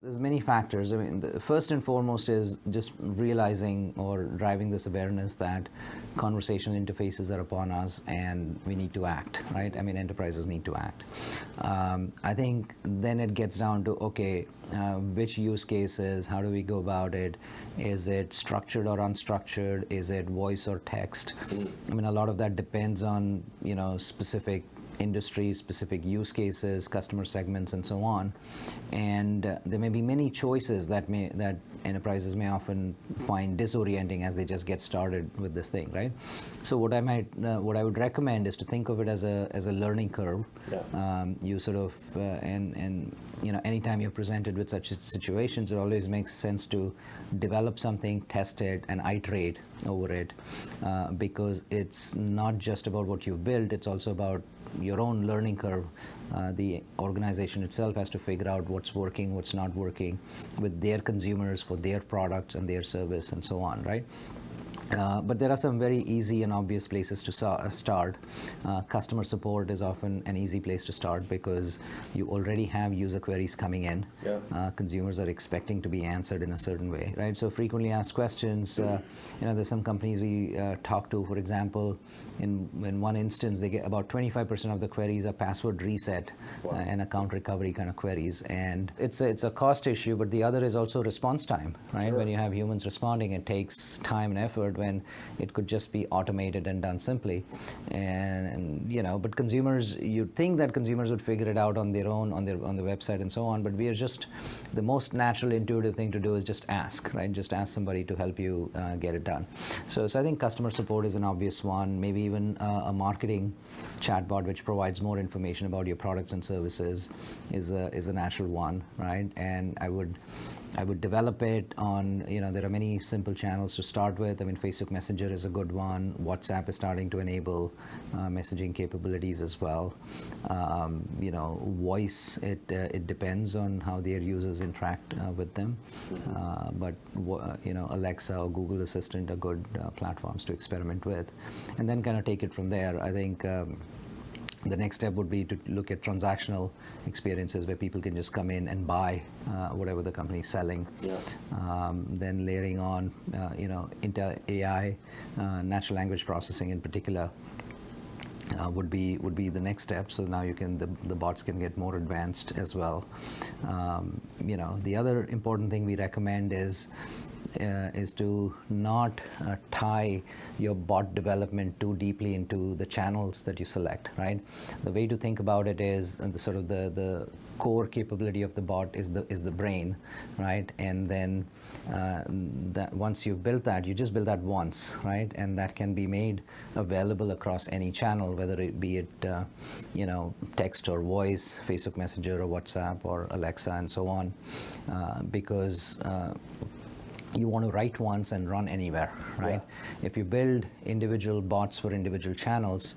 There's many factors. I mean, the first and foremost is just realizing or driving this awareness that conversational interfaces are upon us and we need to act, right? I mean, enterprises need to act. I think then it gets down to, okay, which use cases, how do we go about it? Is it structured or unstructured? Is it voice or text? I mean, a lot of that depends on, specific industries, specific use cases, customer segments, and so on. And there may be many choices that enterprises may often find disorienting as they just get started with this thing, right? So what I would recommend is to think of it as a learning curve. Yeah. You sort of and anytime you're presented with such situations, it always makes sense to develop something, test it, and iterate over it, because it's not just about what you've built; it's also about your own learning curve. The organization itself has to figure out what's working, what's not working with their consumers for their products and their service and so on, right? But there are some very easy and obvious places to start. Customer support is often an easy place to start because you already have user queries coming in. Yeah. Consumers are expecting to be answered in a certain way, right? So frequently asked questions. There's some companies we talk to, for example, in one instance, they get about 25% of the queries are password reset. Wow. And account recovery kind of queries. And it's a cost issue, but the other is also response time, right? Sure. When you have humans responding, it takes time and effort when it could just be automated and done simply. But consumers, you'd think that consumers would figure it out on their own, on the website and so on, but we are just, the most natural, intuitive thing to do is just ask, right? Just ask somebody to help you get it done. So I think customer support is an obvious one, maybe even a marketing chatbot which provides more information about your products and services is a natural one, right? And I would develop it on, there are many simple channels to start with. I mean, Facebook Messenger is a good one. WhatsApp is starting to enable messaging capabilities as well. Voice, it depends on how their users interact with them. But Alexa or Google Assistant are good platforms to experiment with. And then kind of take it from there. I think the next step would be to look at transactional experiences where people can just come in and buy whatever the company is selling. Yeah. Then layering on, Intel AI, natural language processing in particular, would be the next step. So now the bots can get more advanced as well. The other important thing we recommend is to not tie your bot development too deeply into the channels that you select, right? The way to think about it is the core capability of the bot is the brain, right? And then that once you've built that, you just build that once, right? And that can be made available across any channel, whether it be text or voice, Facebook Messenger or WhatsApp or Alexa and so on, because you want to write once and run anywhere, right? Yeah. If you build individual bots for individual channels,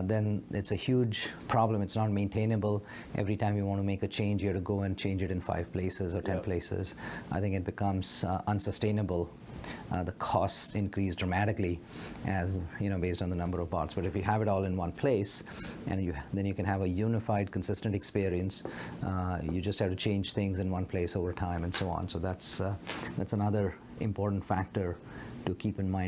then it's a huge problem. It's not maintainable. Every time you want to make a change, you have to go and change it in 5 places or 10 places. I think it becomes unsustainable. The costs increase dramatically based on the number of bots. But if you have it all in one place, and then you can have a unified, consistent experience. You just have to change things in one place over time and so on. So that's another important factor to keep in mind.